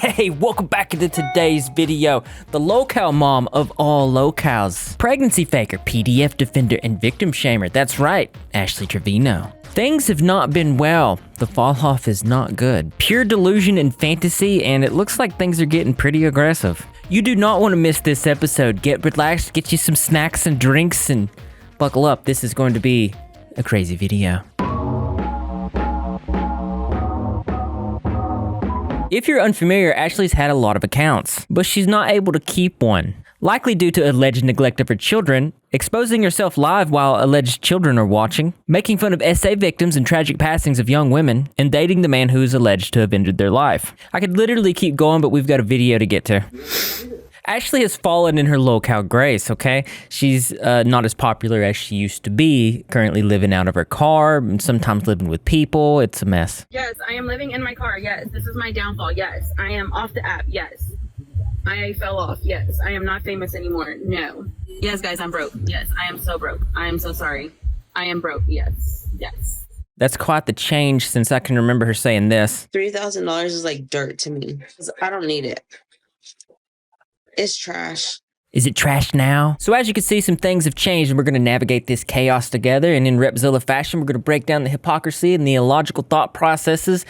Hey, welcome back into today's video. The locale mom of all locales. Pregnancy faker, PDF defender, and victim shamer. That's right, Ashley Trevino. Things have not been well. The fall off is not good. Pure delusion and fantasy, and it looks like things are getting pretty aggressive. You do not want to miss this episode. Get relaxed, get you some snacks and drinks, and buckle up. This is going to be a crazy video. If you're unfamiliar, Ashley's had a lot of accounts, but she's not able to keep one. Likely due to alleged neglect of her children, exposing herself live while alleged children are watching, making fun of SA victims and tragic passings of young women, and dating the man who is alleged to have ended their life. I could literally keep going, but we've got a video to get to. Ashley has fallen in her locale grace, okay? She's not as popular as she used to be, currently living out of her car, and sometimes living with people. It's a mess. Yes, I am living in my car. Yes, this is my downfall. Yes, I am off the app. Yes, I fell off. Yes, I am not famous anymore. No. Yes, guys, I'm broke. Yes, I am so broke. I am so sorry. I am broke. Yes, yes. That's quite the change since I can remember her saying this. $3,000 is like dirt to me. I don't need it. It's trash. Is it trash now? So as you can see, some things have changed and we're gonna navigate this chaos together, and in Repzilla fashion, we're gonna break down the hypocrisy and the illogical thought processes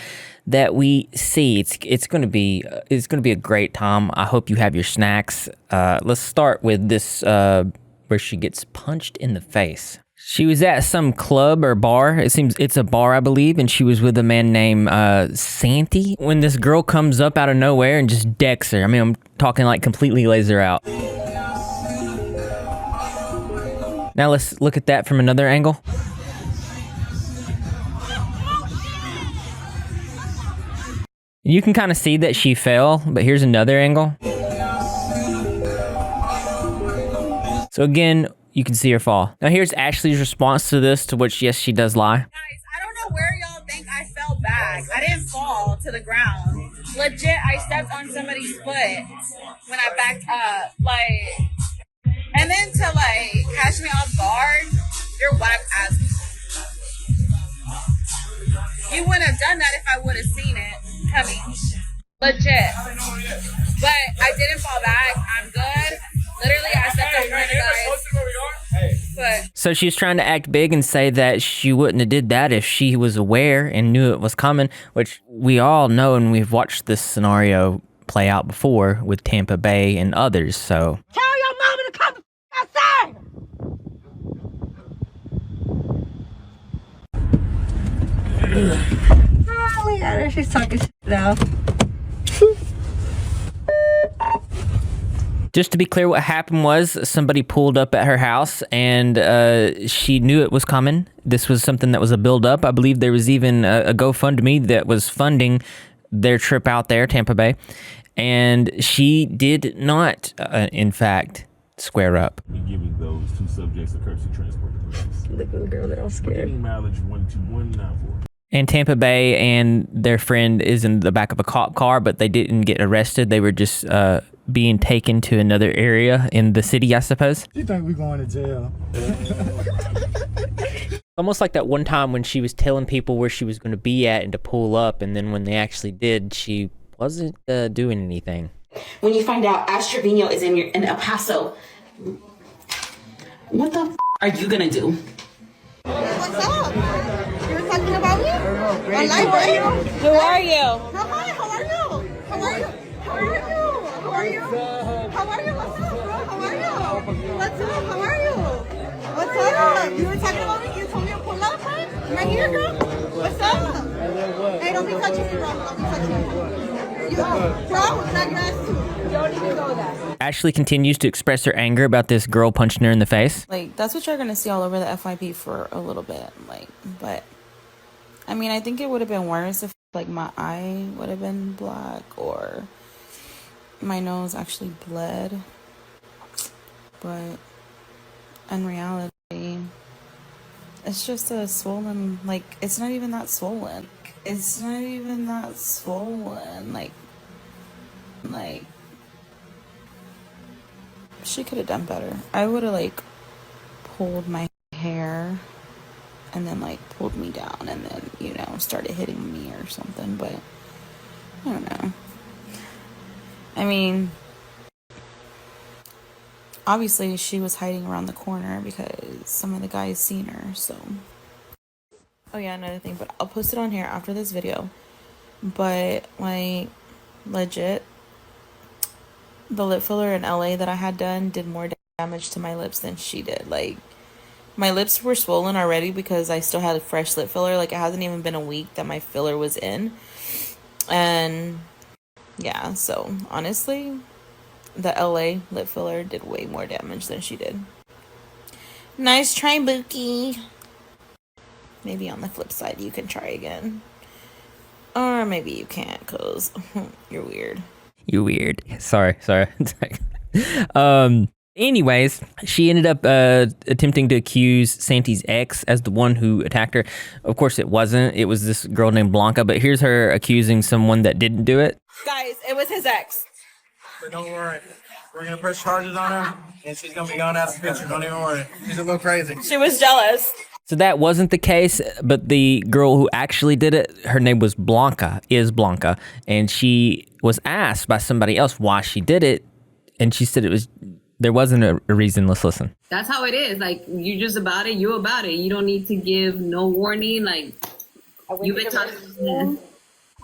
that we see. It's gonna be a great time. I hope you have your snacks. Let's start with this where she gets punched in the face. She was at some club or bar. It seems it's a bar, I believe, and she was with a man named Santi. When this girl comes up out of nowhere and just decks her. I mean, I'm talking like completely lays her out. Now let's look at that from another angle. You can kind of see that she fell, but here's another angle. So again, you can see her fall. Now here's Ashley's response to this, to which, yes, she does lie. Guys, I don't know where y'all think I fell back. I didn't fall to the ground. Legit, I stepped on somebody's foot when I backed up. And then to catch me off guard, you're whack ass. You wouldn't have done that if I would have seen it coming. Legit. But I didn't fall back. I'm good. Literally, I stepped on one of the guys. So she's trying to act big and say that she wouldn't have did that if she was aware and knew it was coming, which we all know, and we've watched this scenario play out before with Tampa Bay and others, so. Tell your mama to come outside! Oh, look at her. She's talking shit now. Just to be clear, what happened was somebody pulled up at her house and she knew it was coming. This was something that was a build-up. I believe there was even a GoFundMe that was funding their trip out there, Tampa Bay. And she did not, in fact, square up. Giving those two subjects a courtesy transport to police. Look at the girl, they're all scared. Mileage 12194. And Tampa Bay and their friend is in the back of a cop car, but they didn't get arrested. They were just being taken to another area in the city, I suppose. You think we're going to jail? Almost like that one time when she was telling people where she was going to be at and to pull up, and then when they actually did, she wasn't doing anything. When you find out Ash Trevino is in El Paso, what the are you gonna do? What's up? You were talking about me? Online, right? Who are you? Hi, how are you? How are you? How are you? How are you? How are you? What's up, bro? How are you? What's up? How are you? What's up? You were talking about me? You told me to pull up, right? I'm right here, girl. What's up? Hey, don't be touching me, bro. Don't be touching me. You, bro, drag your ass too. Don't even go there. Ashley continues to express her anger about this girl punching her in the face. That's what you're gonna see all over the FYP for a little bit. But I mean, I think it would have been worse if my eye would have been black or my nose actually bled. But in reality, it's just a swollen, it's not even that swollen. It's not even that swollen. She could have done better. I would have pulled my hair and then pulled me down and then started hitting me or something, but I don't know. I mean, obviously she was hiding around the corner because some of the guys seen her, so. Oh yeah, another thing, but I'll post it on here after this video. But like, legit, the lip filler in LA that I had done did more damage to my lips than she did. Like, my lips were swollen already because I still had a fresh lip filler. Like, it hasn't even been a week that my filler was in. And yeah, so honestly, the LA lip filler did way more damage than she did. Nice try, Bookie. Maybe on the flip side you can try again. Or maybe you can't, because you're weird. You're weird. Sorry. Anyways, she ended up attempting to accuse Santi's ex as the one who attacked her. Of course, it wasn't. It was this girl named Blanca, but here's her accusing someone that didn't do it. Guys, it was his ex. But don't worry. We're going to press charges on her, and she's going to be going out of the picture. Don't even worry. She's a little crazy. She was jealous. So that wasn't the case, but the girl who actually did it, her name was Blanca, and she was asked by somebody else why she did it, and she said there wasn't a reason. Let's listen. That's how it is. Like, you just about it, you about it. You don't need to give no warning. Like, you've been talking.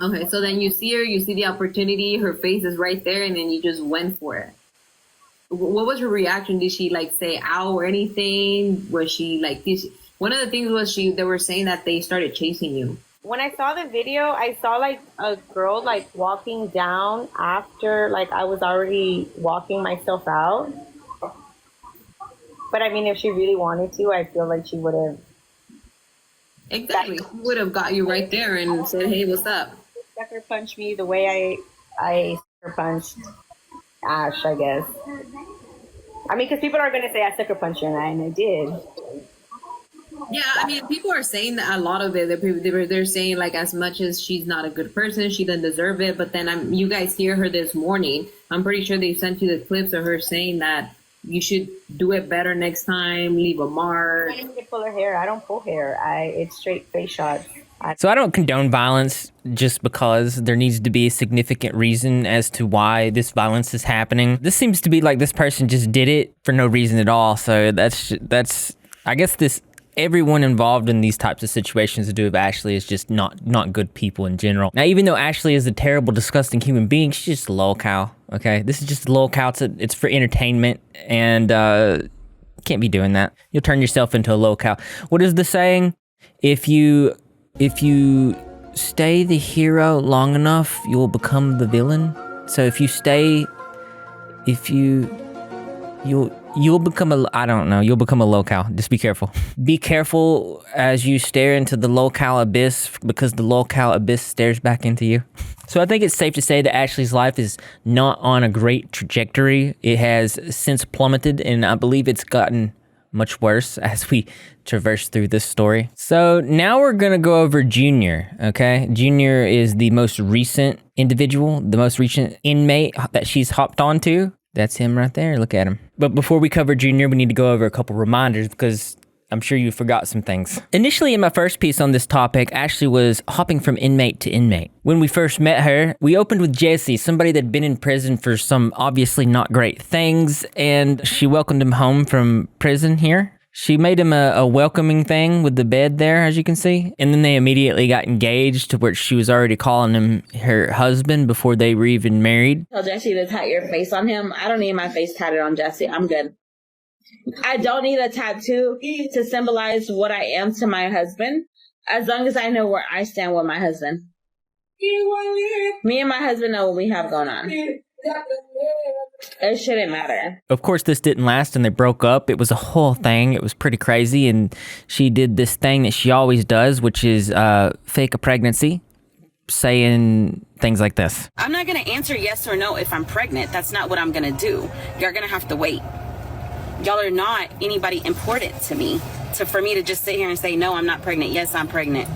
Okay, so then you see her, you see the opportunity, her face is right there, and then you just went for it. What was her reaction? Did she like say ow or anything? Was she like this? One of the things was they were saying that they started chasing you. When I saw the video, I saw like a girl like walking down after like I was already walking myself out. But I mean, if she really wanted to, I feel like she would have. Exactly. She would have got you right there and said, hey, what's up? Sucker punched me the way I sucker punched Ash, I guess. I mean, because people are going to say I sucker punched her, and I did. Yeah, I mean, people are saying that a lot of it. They're saying like as much as she's not a good person, she doesn't deserve it. But then you guys hear her this morning. I'm pretty sure they sent you the clips of her saying that you should do it better next time, leave a mark. I didn't pull her hair. I don't pull hair. It's straight face shots. So I don't condone violence just because there needs to be a significant reason as to why this violence is happening. This seems to be like this person just did it for no reason at all. So that's I guess everyone involved in these types of situations to do with Ashley is just not good people in general. Now, even though Ashley is a terrible, disgusting human being, she's just a lol cow, okay? This is just a lol cow. It's for entertainment, and can't be doing that. You'll turn yourself into a lol cow. What is the saying? If you stay the hero long enough, you'll become the villain. So you'll become you'll become a locale. Just be careful. Be careful as you stare into the locale abyss, because the locale abyss stares back into you. So I think it's safe to say that Ashley's life is not on a great trajectory. It has since plummeted, and I believe it's gotten much worse as we traverse through this story. So now we're gonna go over Junior, okay? Junior is the most recent individual, the most recent inmate that she's hopped onto. That's him right there, look at him. But before we cover Junior, we need to go over a couple reminders because I'm sure you forgot some things. Initially in my first piece on this topic, Ashley was hopping from inmate to inmate. When we first met her, we opened with Jesse, somebody that'd been in prison for some obviously not great things, and she welcomed him home from prison here. She made him a welcoming thing with the bed there, as you can see. And then they immediately got engaged, to where she was already calling him her husband before they were even married. Tell Jesse to tat your face on him. I don't need my face tatted on Jesse. I'm good. I don't need a tattoo to symbolize what I am to my husband, as long as I know where I stand with my husband. Me and my husband know what we have going on. It shouldn't matter. Of course, this didn't last and they broke up. It was a whole thing. It was pretty crazy. And she did this thing that she always does, which is fake a pregnancy, saying things like this. I'm not going to answer yes or no if I'm pregnant. That's not what I'm going to do. You're going to have to wait. Y'all are not anybody important to me. So for me to just sit here and say, no, I'm not pregnant. Yes, I'm pregnant.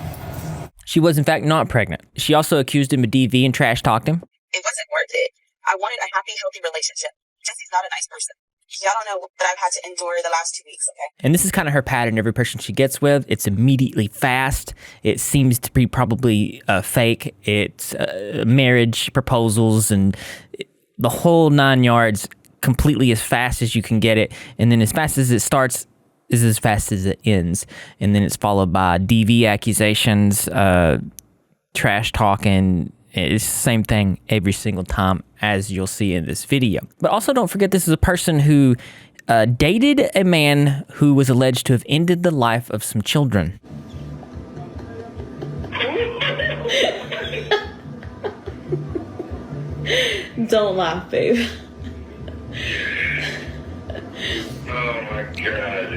She was, in fact, not pregnant. She also accused him of DV and trash talked him. It wasn't worth it. I wanted a happy, healthy relationship. Jesse's not a nice person. Y'all don't know that I've had to endure the last 2 weeks, okay? And this is kind of her pattern. Every person she gets with, it's immediately fast. It seems to be probably fake. It's marriage proposals, and the whole 9 yards, completely as fast as you can get it, and then as fast as it starts is as fast as it ends, and then it's followed by DV accusations, trash talking. It's the same thing every single time, as you'll see in this video. But also don't forget, this is a person who dated a man who was alleged to have ended the life of some children. Don't laugh, babe. Oh my God.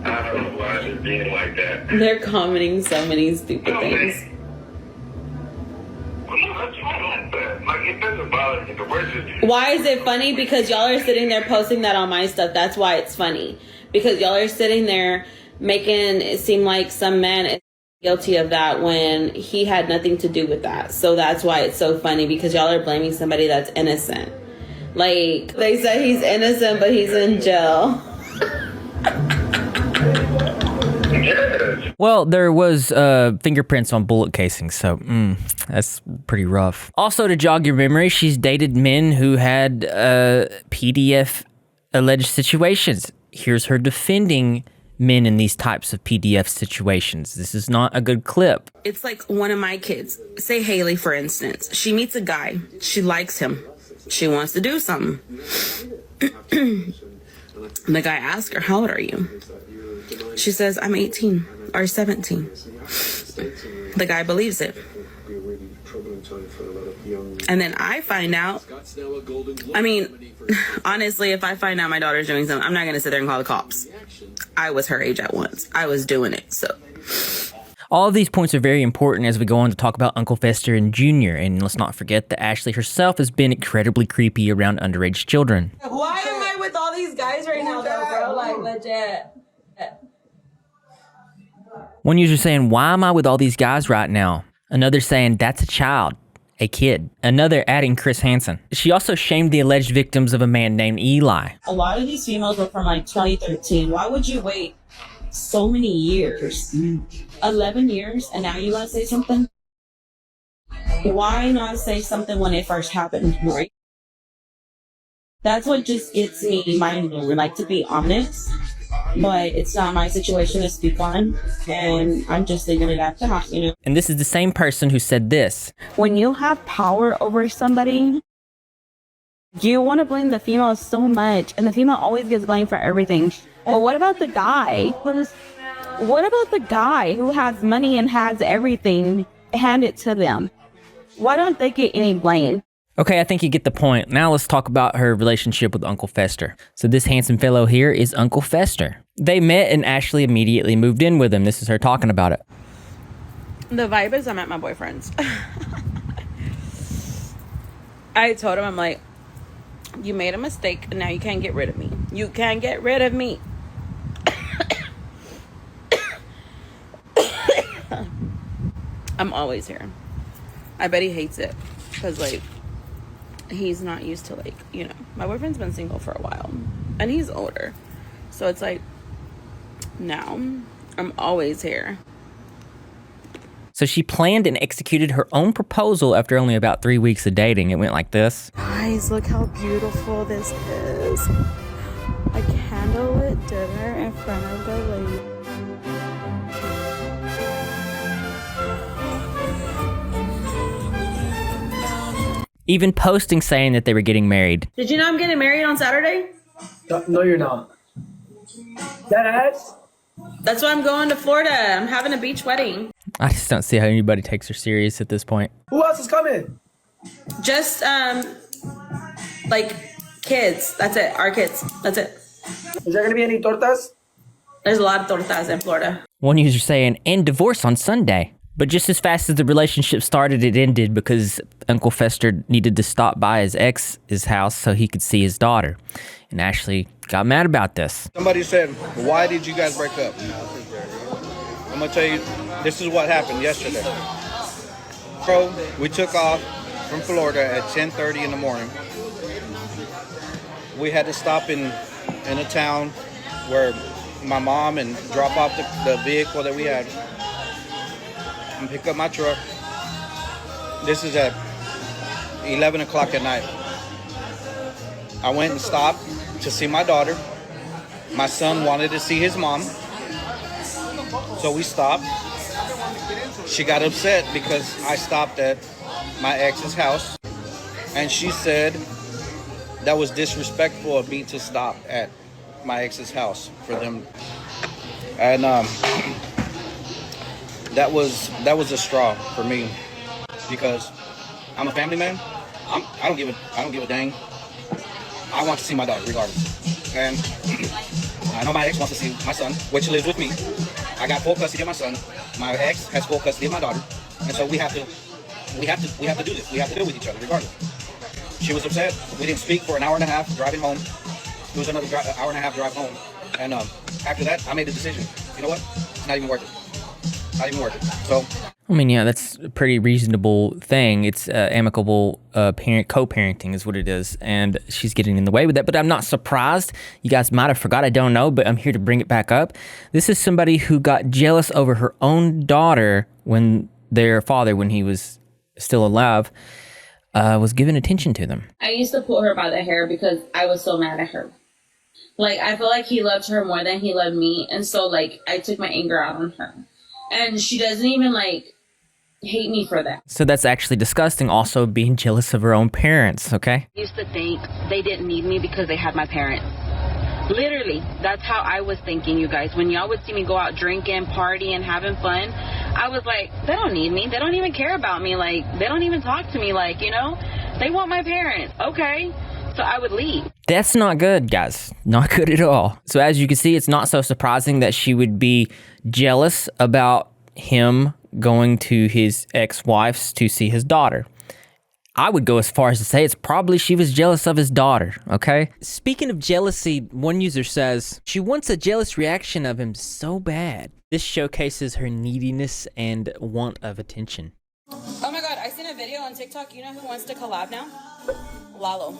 I don't know why it's being like that. They're commenting so many stupid things. Well, no, that's fine. Like, it doesn't bother me. The worst is... Why is it funny? Because y'all are sitting there posting that on my stuff. That's why it's funny. Because y'all are sitting there making it seem like some man is guilty of that when he had nothing to do with that. So that's why it's so funny, because y'all are blaming somebody that's innocent. Like, they say he's innocent, but he's in jail. Well, there was fingerprints on bullet casings, so that's pretty rough. Also, to jog your memory, she's dated men who had PDF alleged situations. Here's her defending men in these types of PDF situations. This is not a good clip. It's like one of my kids, say Haley, for instance. She meets a guy. She likes him. She wants to do something. The guy asks her, how old are you? She says, I'm 18 or 17. The guy believes it. And then I find out, I mean, honestly, if I find out my daughter's doing something, I'm not going to sit there and call the cops. I was her age at once. I was doing it, so. All of these points are very important as we go on to talk about Uncle Fester and Jr. And let's not forget that Ashley herself has been incredibly creepy around underage children. Why am I with all these guys right now, though, bro? Like, legit. One user saying, why am I with all these guys right now? Another saying, that's a child, a kid. Another adding Chris Hansen. She also shamed the alleged victims of a man named Eli. A lot of these females were from like 2013. Why would you wait so many years? 11 years, and now you want to say something? Why not say something when it first happened, right? That's what just gets me mind blown. Like, to be honest, but it's not my situation to speak on, and I'm just leaving it at that, you know? And this is the same person who said this. When you have power over somebody, you want to blame the female so much, and the female always gets blamed for everything. Well, what about the guy? What about the guy who has money and has everything handed to them? Why don't they get any blame? Okay, I think you get the point. Now let's talk about her relationship with Uncle Fester. So this handsome fellow here is Uncle Fester. They met and Ashley immediately moved in with him. This is her talking about it. The vibe is I'm at my boyfriend's. I told him, I'm like, you made a mistake and now you can't get rid of me. You can't get rid of me. I'm always here. I bet he hates it because, like, he's not used to, like, you know, my boyfriend's been single for a while and he's older. So it's like, now I'm always here. So she planned and executed her own proposal after only about 3 weeks of dating. It went like this. Guys, look how beautiful this is. A candlelit dinner in front of the lake. Even posting saying that they were getting married. Did you know I'm getting married on Saturday? No, you're not. That ass? That's why I'm going to Florida. I'm having a beach wedding. I just don't see how anybody takes her serious at this point. Who else is coming? Just, like, kids. That's it. Our kids. That's it. Is there going to be any tortas? There's a lot of tortas in Florida. One user saying, and divorce on Sunday. But just as fast as the relationship started, it ended because Uncle Fester needed to stop by his ex's house so he could see his daughter. And Ashley got mad about this. Somebody said, why did you guys break up? I'm going to tell you, this is what happened yesterday. So we took off from Florida at 10:30 in the morning. We had to stop in a town where my mom and drop off the vehicle that we had and pick up my truck. This is at 11 o'clock at night. I went and stopped to see my daughter. My son wanted to see his mom. So we stopped. She got upset because I stopped at my ex's house. And she said that was disrespectful of me to stop at my ex's house for them. And that was a straw for me because I'm a family man. I don't give a dang. I want to see my daughter regardless. And I know my ex wants to see my son, which lives with me. I got full custody of my son. My ex has full custody of my daughter. And so we have to do this. We have to deal with each other regardless. She was upset. We didn't speak for an hour and a half driving home. It was another hour and a half drive home. And after that, I made the decision. You know what? It's not even worth it. Not even worth it. So. I mean, yeah, that's a pretty reasonable thing. It's amicable co-parenting is what it is, and she's getting in the way with that. But I'm not surprised. You guys might have forgot. I don't know, but I'm here to bring it back up. This is somebody who got jealous over her own daughter when their father, when he was still alive, was giving attention to them. I used to pull her by the hair because I was so mad at her. Like, I feel like he loved her more than he loved me, and so, like, I took my anger out on her. And she doesn't even, like, hate me for that. So that's actually disgusting, also being jealous of her own parents, okay? I used to think they didn't need me because they had my parents. Literally, that's how I was thinking, you guys. When y'all would see me go out drinking, partying, having fun, I was like, they don't need me. They don't even care about me. Like, they don't even talk to me. Like, you know, they want my parents. Okay. So I would leave. That's not good, guys. Not good at all. So as you can see, it's not so surprising that she would be jealous about him going to his ex-wife's to see his daughter. I would go as far as to say it's probably she was jealous of his daughter, okay? Speaking of jealousy, one user says, she wants a jealous reaction of him so bad. This showcases her neediness and want of attention. Oh my god, I seen a video on TikTok. You know who wants to collab now? Lalo.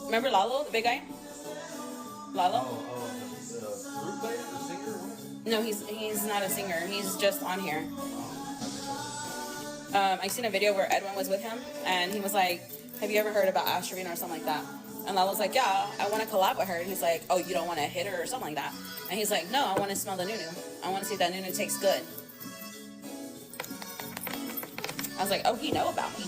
Remember Lalo, the big guy? Lalo? No, he's not a singer. He's just on here. I seen a video where Edwin was with him, and he was like, have you ever heard about Trevino or something like that? And Lalo's like, yeah, I want to collab with her. And he's like, oh, you don't want to hit her or something like that? And he's like, no, I want to smell the nunu. I want to see if that nunu tastes good. I was like, oh, he know about me.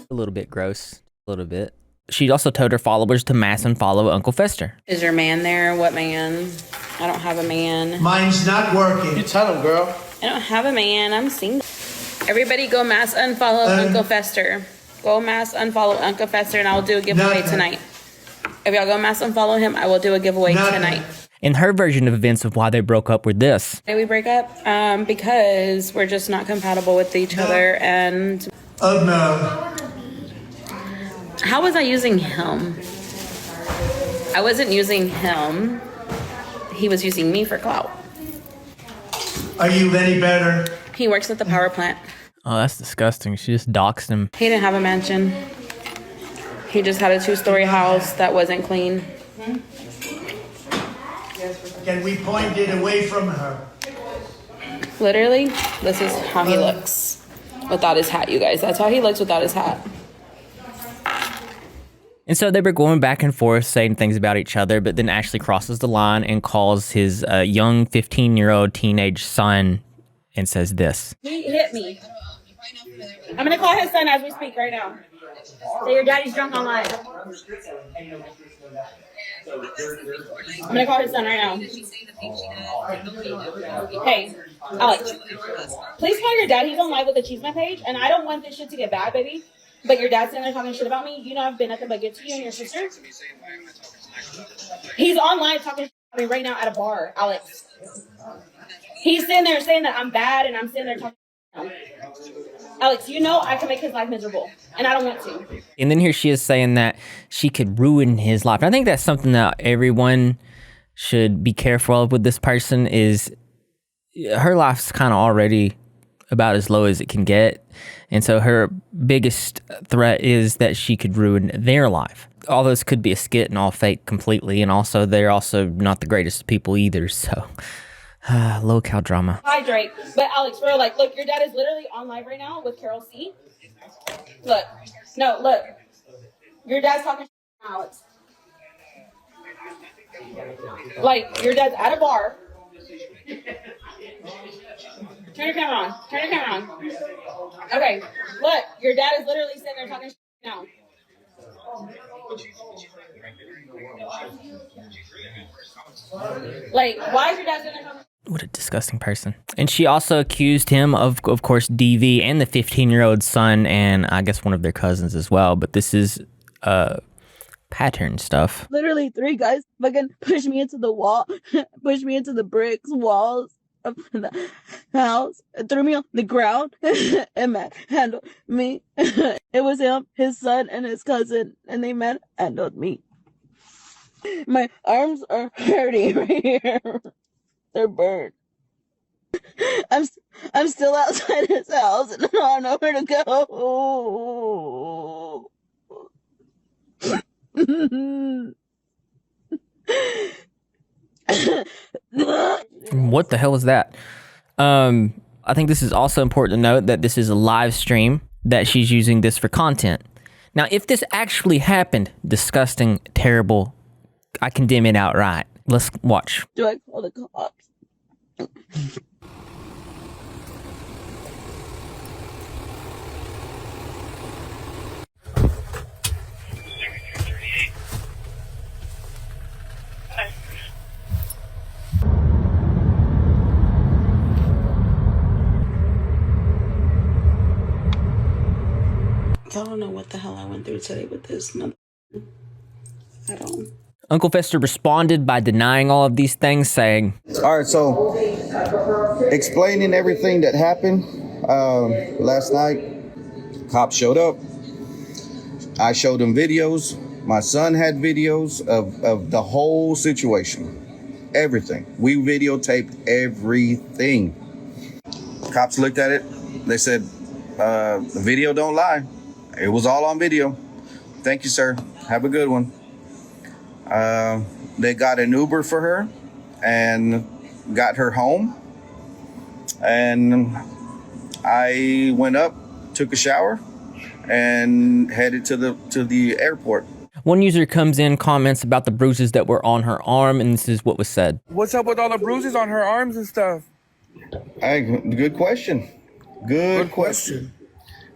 A little bit gross. A little bit. She also told her followers to mass unfollow Uncle Fester. Is your man there? What man? I don't have a man. Mine's not working. You tell him, girl. I don't have a man. I'm single. Everybody go mass unfollow Uncle Fester. Go mass unfollow Uncle Fester, and I will do a giveaway tonight. If y'all go mass unfollow him, I will do a giveaway tonight. And her version of events of why they broke up were this. Did we break up? Because we're just not compatible with each other, and... Oh, no. How was I using him? I wasn't using him. He was using me for clout. Are you any better? He works at the power plant. Oh, that's disgusting. She just doxed him. He didn't have a mansion. He just had a 2-story house that wasn't clean. Can we point it away from her? Literally, this is how he looks without his hat, you guys. That's how he looks without his hat. And so they were going back and forth saying things about each other, but then Ashley crosses the line and calls his young 15-year-old teenage son and says this. He hit me. I'm going to call his son as we speak right now. Say your daddy's drunk online. I'm going to call his son right now. Hey, Alex, please call your dad. He's on live with the Cheeseman page, and I don't want this shit to get bad, baby. But your dad's sitting there talking shit about me. You know I've been nothing but good to you and your sister. He's on live talking shit about me right now at a bar, Alex. He's sitting there saying that I'm bad, and I'm sitting there talking shit about him. Alex, you know I can make his life miserable, and I don't want to. And then here she is saying that she could ruin his life. And I think that's something that everyone should be careful of with this person is her life's kind of already about as low as it can get. And so her biggest threat is that she could ruin their life. All this could be a skit and all fake completely. And also, they're also not the greatest people either. So Low-cal drama. Hi, Drake. But Alex, bro, like, look, your dad is literally on live right now with Carol C. Look. No, look. Your dad's talking to Alex. Like, your dad's at a bar. Turn your camera on. Turn your camera on. Okay. Look, your dad is literally sitting there talking now. Like, why is your dad sitting there talking? What a disgusting person. And she also accused him of course, DV and the 15-year-old son, and I guess one of their cousins as well. But this is pattern stuff. Literally 3 guys fucking pushed me into the wall, pushed me into the bricks walls of the house, threw me on the ground, and manhandled me. It was him, his son, and his cousin, and they manhandled me. My arms are hurting right here. They're burned. I'm still outside his house and I don't know where to go. What the hell is that? I think this is also important to note that this is a live stream, that she's using this for content. Now, if this actually happened, disgusting, terrible, I condemn it outright. Let's watch. Do I call the cops? I don't know what the hell I went through today with this. No, I don't. Uncle Fester responded by denying all of these things, saying, all right, so explaining everything that happened last night, cops showed up. I showed them videos. My son had videos of the whole situation, everything. We videotaped everything. Cops looked at it. They said, the video don't lie. It was all on video. Thank you, sir. Have a good one. They got an Uber for her and got her home. And I went up, took a shower, and headed to the airport. One user comes in, comments about the bruises that were on her arm, and this is what was said. What's up with all the bruises on her arms and stuff? Hey, good question. Good question.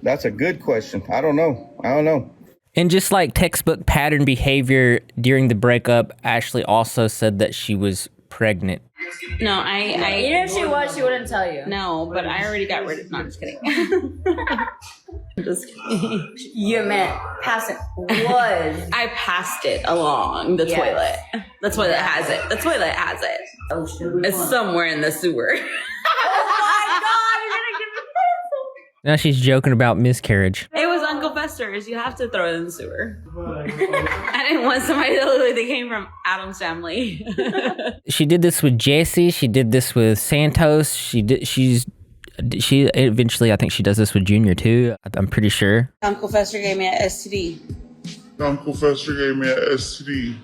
That's a good question. I don't know. And just like textbook pattern behavior during the breakup, Ashley also said that she was pregnant. No, I Even if she was, she wouldn't tell you. No, but I already got rid of. No, I'm just kidding. I'm just kidding. You meant past it was. I passed it along the toilet. The toilet has it. The toilet has it. Oh, shoot. It's somewhere in the sewer. Now she's joking about miscarriage. It was Uncle Fester's. You have to throw it in the sewer. I didn't want somebody to look like they came from Adam's family. She did this with Jesse. She did this with Santos. She eventually, I think she does this with Junior too. I'm pretty sure. Uncle Fester gave me an STD. Uncle Fester gave me an STD.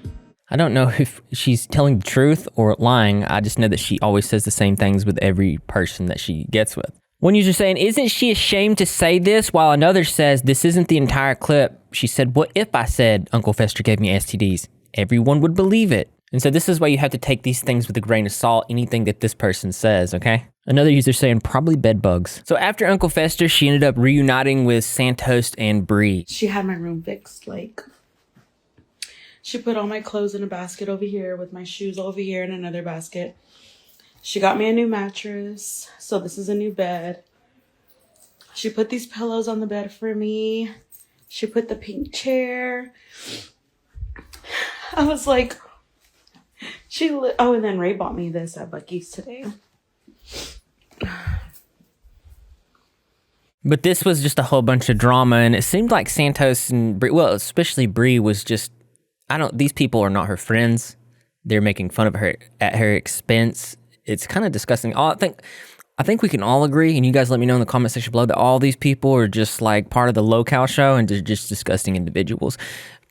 I don't know if she's telling the truth or lying. I just know that she always says the same things with every person that she gets with. One user saying, isn't she ashamed to say this? While another says, this isn't the entire clip. She said, what if I said Uncle Fester gave me STDs? Everyone would believe it. And so this is why you have to take these things with a grain of salt, anything that this person says, okay? Another user saying, probably bed bugs. So after Uncle Fester, she ended up reuniting with Santos and Bree. She had my room fixed, like, she put all my clothes in a basket over here with my shoes over here in another basket. She got me a new mattress, so this is a new bed. She put these pillows on the bed for me. She put the pink chair. I was like, oh, and then Ray bought me this at Buc-ee's today. But this was just a whole bunch of drama, and it seemed like Santos and Bree, well, especially Bree, was just, these people are not her friends. They're making fun of her at her expense. It's kind of disgusting. I think we can all agree, and you guys let me know in the comment section below, that all these people are just like part of the Low-Cal show, and they're just disgusting individuals.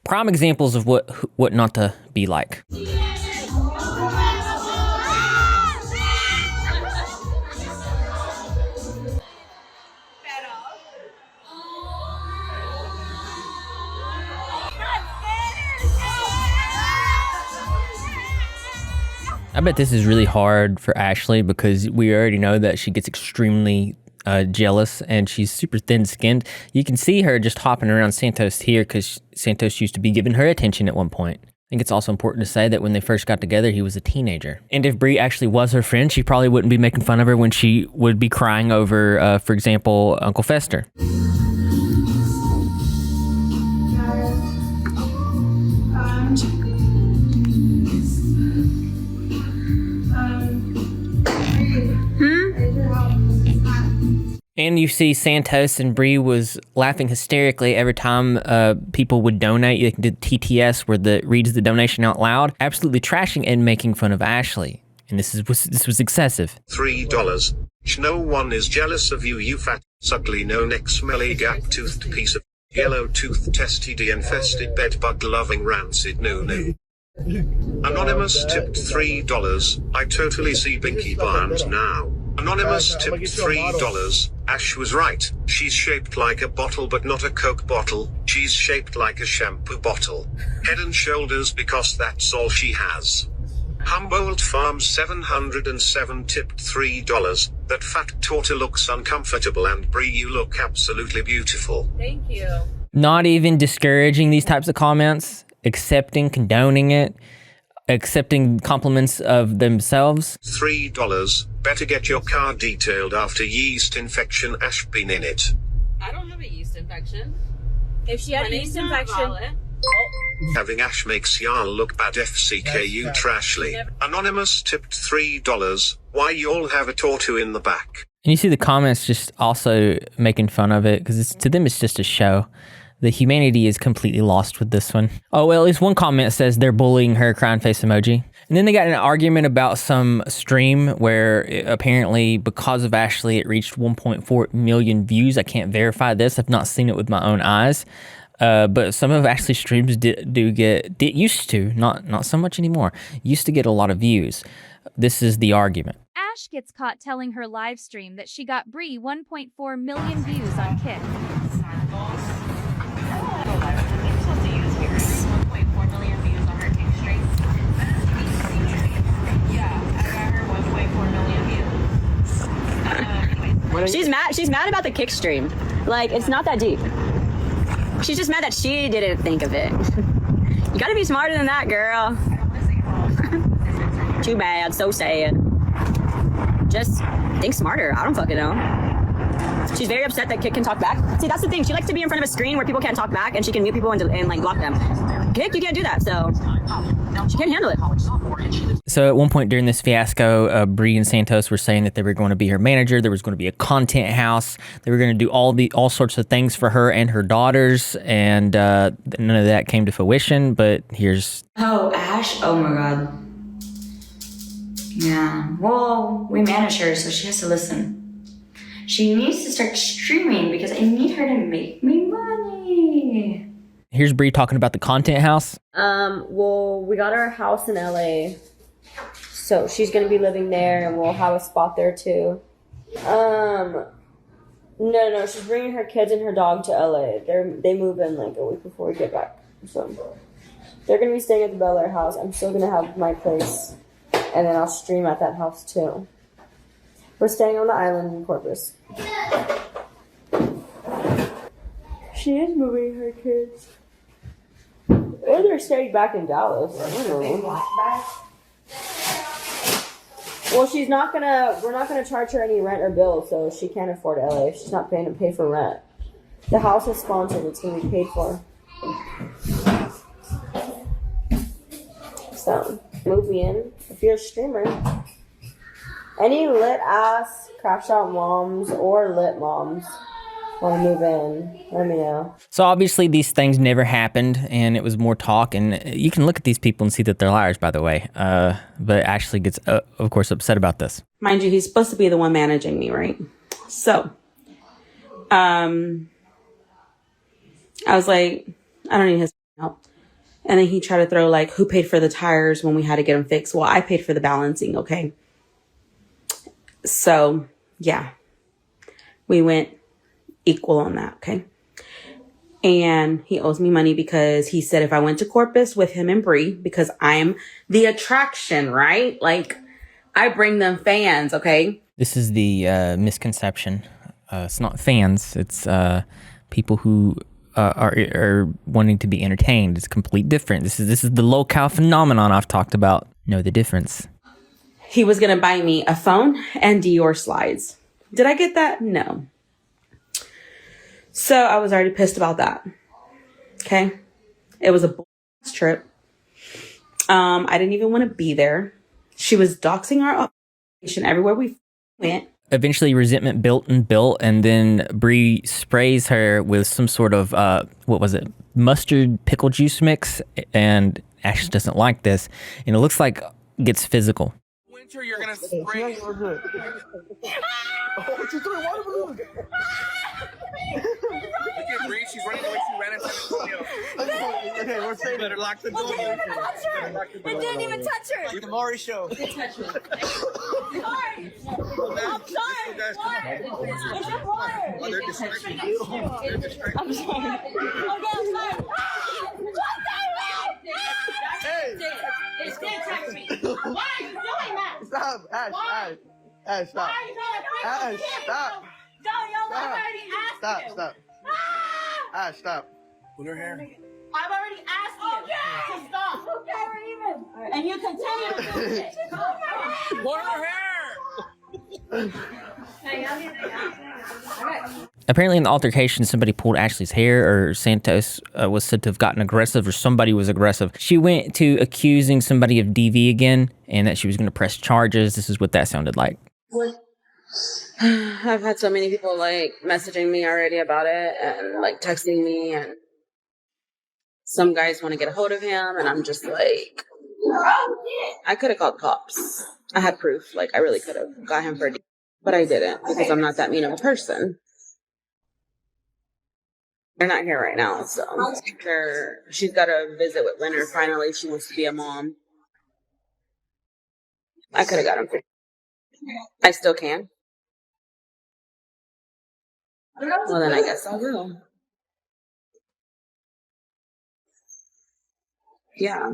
Prime examples of what not to be like. I bet this is really hard for Ashley because we already know that she gets extremely jealous and she's super thin-skinned. You can see her just hopping around Santos here because Santos used to be giving her attention at one point. I think it's also important to say that when they first got together, he was a teenager. And if Bree actually was her friend, she probably wouldn't be making fun of her when she would be crying over, for example, Uncle Fester. And you see Santos and Bree was laughing hysterically every time people would donate. You can do TTS where the reads the donation out loud, absolutely trashing and making fun of Ashley. And this was excessive. $3. No one is jealous of you, you fat, ugly, no neck, smelly, gap-toothed piece of yellow-toothed, STD-infested, bed-bug-loving, rancid, no. Anonymous tipped $3. I totally see Binky Barnes now. Anonymous tipped $3. Ash was right. She's shaped like a bottle but not a Coke bottle. She's shaped like a shampoo bottle. Head and shoulders because that's all she has. Humboldt Farms 707 tipped $3. That fat torta looks uncomfortable and Bree, you look absolutely beautiful. Thank you. Not even discouraging these types of comments, accepting, condoning it, accepting compliments of themselves. $3. Better get your car detailed after yeast infection. Ash been in it. I don't have a yeast infection. If she had a yeast infection, Having Ash makes y'all look bad. FCKU trashly. Anonymous tipped $3. Why y'all have a tortu in the back? And you see the comments just also making fun of it because to them it's just a show. The humanity is completely lost with this one. Oh, well, at least one comment says they're bullying her, crying face emoji. And then they got in an argument about some stream where apparently because of Ashley, it reached 1.4 million views. I can't verify this. I've not seen it with my own eyes. But some of Ashley's streams used to, not so much anymore, used to get a lot of views. This is the argument. Ash gets caught telling her live stream that she got Bree 1.4 million views on Kick. she's mad. She's mad about the kick stream. Like, it's not that deep. She's just mad that she didn't think of it. You gotta be smarter than that, girl. Too bad. So sad. Just think smarter. I don't fucking know. She's very upset that Kik can talk back. See, that's the thing. She likes to be in front of a screen where people can't talk back and she can mute people and like block them. Kik, you can't do that, so she can't handle it. So at one point during this fiasco, Bree and Santos were saying that they were going to be her manager. There was going to be a content house. They were going to do all sorts of things for her and her daughters, and none of that came to fruition. But here's Ash. Oh my god. Yeah. Well, we manage her, so she has to listen. She needs to start streaming because I need her to make me money. Here's Bree talking about the content house. Well, we got our house in LA, so she's gonna be living there, and we'll have a spot there too. No, she's bringing her kids and her dog to LA. They move in like a week before we get back, so they're gonna be staying at the Bel Air house. I'm still gonna have my place, and then I'll stream at that house too. We're staying on the island in Corpus. She is moving her kids. Or they're staying back in Dallas. I don't know. Well, we're not gonna charge her any rent or bills, so she can't afford LA if she's not paying to pay for rent. The house is sponsored, it's gonna be paid for. So, move me in. If you're a streamer, any lit ass crash out moms or lit moms want to move in, let me know. So obviously these things never happened, and it was more talk, and you can look at these people and see that they're liars, by the way. But Ashley gets, of course, upset about this. Mind you, he's supposed to be the one managing me, right? So, I was like, I don't need his help. And then he tried to throw like, who paid for the tires when we had to get them fixed? Well, I paid for the balancing, okay? So, yeah, we went equal on that, okay? And he owes me money because he said if I went to Corpus with him and Bree, because I'm the attraction, right? Like, I bring them fans, okay? This is the misconception. It's not fans. It's people who are wanting to be entertained. It's complete different. This is the locale phenomenon I've talked about. Know the difference. He was going to buy me a phone and Dior slides. Did I get that? No. So I was already pissed about that. Okay. It was a trip. I didn't even want to be there. She was doxing our operation everywhere we went. Eventually, resentment built, and then Bree sprays her with some sort of, what was it, mustard pickle juice mix, and Ashley doesn't like this, and it looks like it gets physical. Winter, you're gonna spray. Oh, she's throwing water balloons. Look at Bree, she's running away. She ran in San Antonio. Okay, we're safe. Better lock the door. It didn't even touch her. The Maury show. It didn't touch her. Sorry. I'm sorry. It's just water. Oh, they're distracting. They're distracting. I'm sorry. Okay, I'm sorry. Hey! It didn't touch me. Why are you doing that? Stop, Ash, Ash. Ash, stop. Why are you doing that? Ash, stop. Don't y'all already asked you. Stop. Ash, stop. Pull her hair. I've already asked you to stop. Okay, we're even. Right. And you continue to do it. Pull her hair. Apparently in the altercation, somebody pulled Ashley's hair, or Santos was said to have gotten aggressive, or somebody was aggressive. She went to accusing somebody of DV again, and that she was going to press charges. This is what that sounded like. I've had so many people like messaging me already about it and like texting me, and some guys want to get a hold of him, and I'm just like, I could have called cops. I had proof. Like, I really could have got him for a but I didn't, because I'm not that mean of a person. They're not here right now, so she's got a visit with Leonard. Finally, she wants to be a mom. I could have got him for I still can. Well, then I guess I will. Yeah.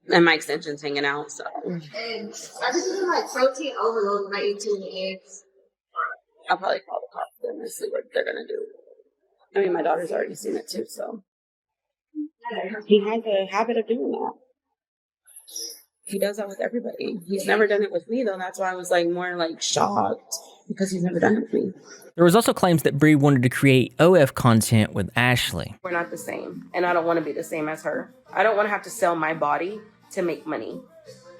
And my extension's hanging out, so. And I just been like protein overload when I eat too many eggs. I'll probably call the cops then and see what they're gonna do. I mean, my daughter's already seen it too, so. He has a habit of doing that. He does that with everybody. He's never done it with me, though. That's why I was like more like shocked, because he's never done it with me. There was also claims that Bree wanted to create OF content with Ashley. We're not the same, and I don't want to be the same as her. I don't want to have to sell my body to make money.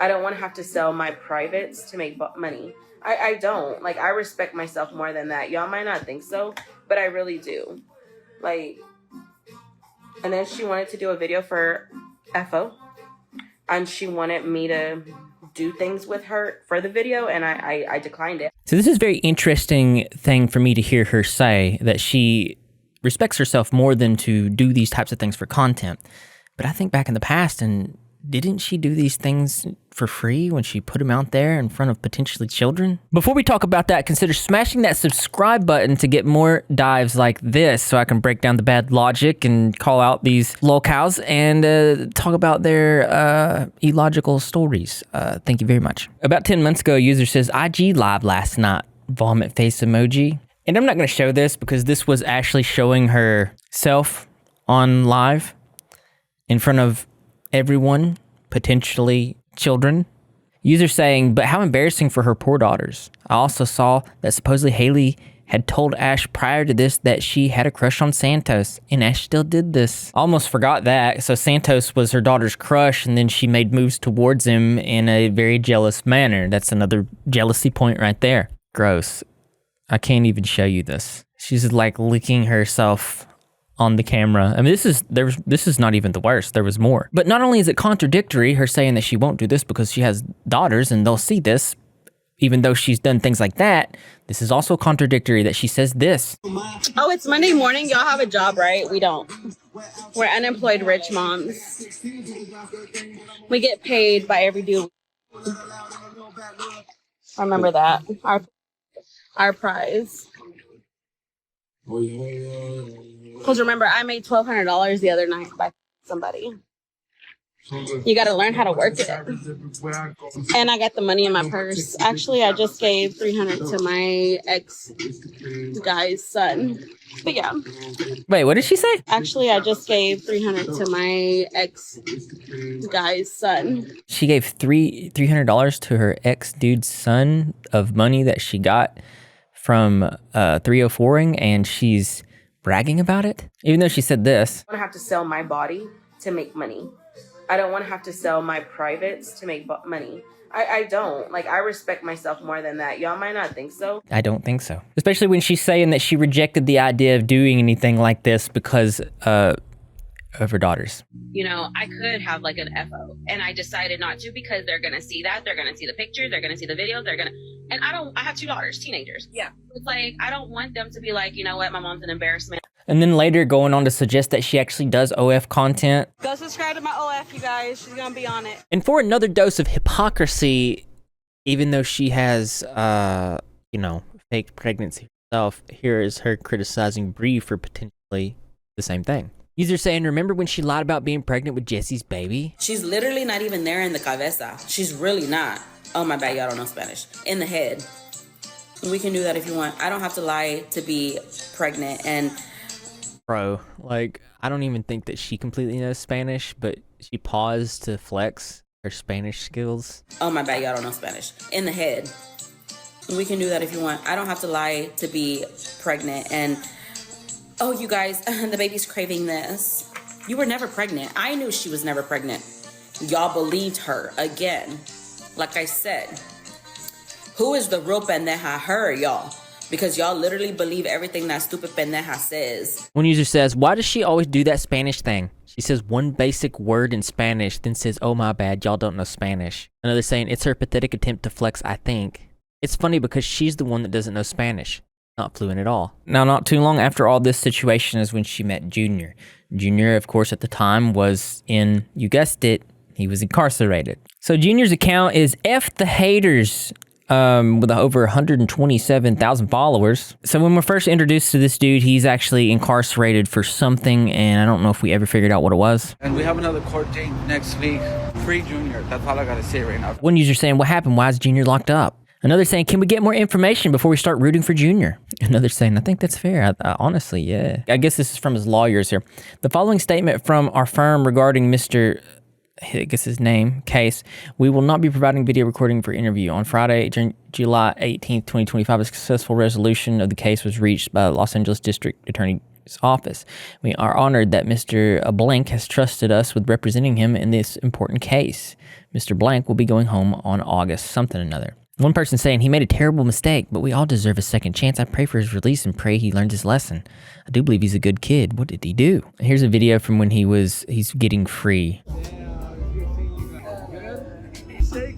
I don't want to have to sell my privates to make money. I don't. Like, I respect myself more than that. Y'all might not think so, but I really do. Like, and then she wanted to do a video for FO, and she wanted me to do things with her for the video, and I declined it. So this is a very interesting thing for me to hear her say, that she respects herself more than to do these types of things for content. But I think back in the past, and didn't she do these things for free when she put them out there in front of potentially children? Before we talk about that, consider smashing that subscribe button to get more dives like this, so I can break down the bad logic and call out these lolcows and talk about their illogical stories. Thank you very much. About 10 months ago, a user says, IG live last night, vomit face emoji. And I'm not going to show this because this was actually showing herself on live in front of everyone, potentially children. User saying, but how embarrassing for her poor daughters. I also saw that supposedly Haley had told Ash prior to this that she had a crush on Santos, and Ash still did this. Almost forgot that. So Santos was her daughter's crush, and then she made moves towards him in a very jealous manner. That's another jealousy point right there. Gross. I can't even show you this. She's like licking herself on the camera. I mean, this is not even the worst. There was more. But not only is it contradictory, her saying that she won't do this because she has daughters and they'll see this, even though she's done things like that, this is also contradictory that she says this. Oh, it's Monday morning. Y'all have a job, right? We don't. We're unemployed rich moms. We get paid by every dude. Remember that. Our prize. Because remember, I made $1,200 the other night by somebody. You got to learn how to work it. And I got the money in my purse. Actually, I just gave $300 to my ex guy's son. But yeah. Wait, what did she say? Actually, I just gave $300 to my ex guy's son. She gave $300 to her ex dude's son of money that she got from 304ing, and she's bragging about it, even though she said this. I don't have to sell my body to make money. I don't want to have to sell my privates to make money. I don't. Like, I respect myself more than that. Y'all might not think so. I don't think so. Especially when she's saying that she rejected the idea of doing anything like this because of her daughters. You know, I could have like an FO, and I decided not to because they're going to see that. They're going to see the pictures. They're going to see the videos. And I have 2 daughters, teenagers. Yeah. It's like, I don't want them to be like, you know what, my mom's an embarrassment. And then later going on to suggest that she actually does OF content. Go subscribe to my OF, you guys. She's going to be on it. And for another dose of hypocrisy, even though she has, fake pregnancy herself, here is her criticizing Bree for potentially the same thing. User saying, remember when she lied about being pregnant with Jesse's baby? She's literally not even there in the cabeza. She's really not. Oh, my bad, y'all don't know Spanish. In the head. We can do that if you want. I don't have to lie to be pregnant. And bro, like, I don't even think that she completely knows Spanish, but she paused to flex her Spanish skills. Oh, my bad, y'all don't know Spanish. In the head. We can do that if you want. I don't have to lie to be pregnant. And oh, you guys, the baby's craving this. You were never pregnant. I knew she was never pregnant. Y'all believed her again. Like I said, who is the real pendeja? Her, y'all. Because y'all literally believe everything that stupid pendeja says. One user says, why does she always do that Spanish thing? She says one basic word in Spanish, then says, oh my bad, y'all don't know Spanish. Another saying, it's her pathetic attempt to flex, I think. It's funny because she's the one that doesn't know Spanish. Not fluent at all. Now, not too long after all this situation is when she met Junior. Junior, of course, at the time was in, you guessed it, he was incarcerated. So Junior's account is F the Haters, with over 127,000 followers. So when we're first introduced to this dude, he's actually incarcerated for something, and I don't know if we ever figured out what it was. And we have another court date next week. Free Junior. That's all I gotta say right now. One user saying, what happened? Why is Junior locked up? Another saying, can we get more information before we start rooting for Junior? Another saying, I think that's fair. Honestly, yeah. I guess this is from his lawyers here. The following statement from our firm regarding Mr. I guess his name, case. We will not be providing video recording for interview. On Friday, July 18th, 2025, a successful resolution of the case was reached by the Los Angeles District Attorney's Office. We are honored that Mr. Blank has trusted us with representing him in this important case. Mr. Blank will be going home on August something or another. One person saying he made a terrible mistake, but we all deserve a second chance. I pray for his release and pray he learns his lesson. I do believe he's a good kid. What did he do? Here's a video from when he's getting free.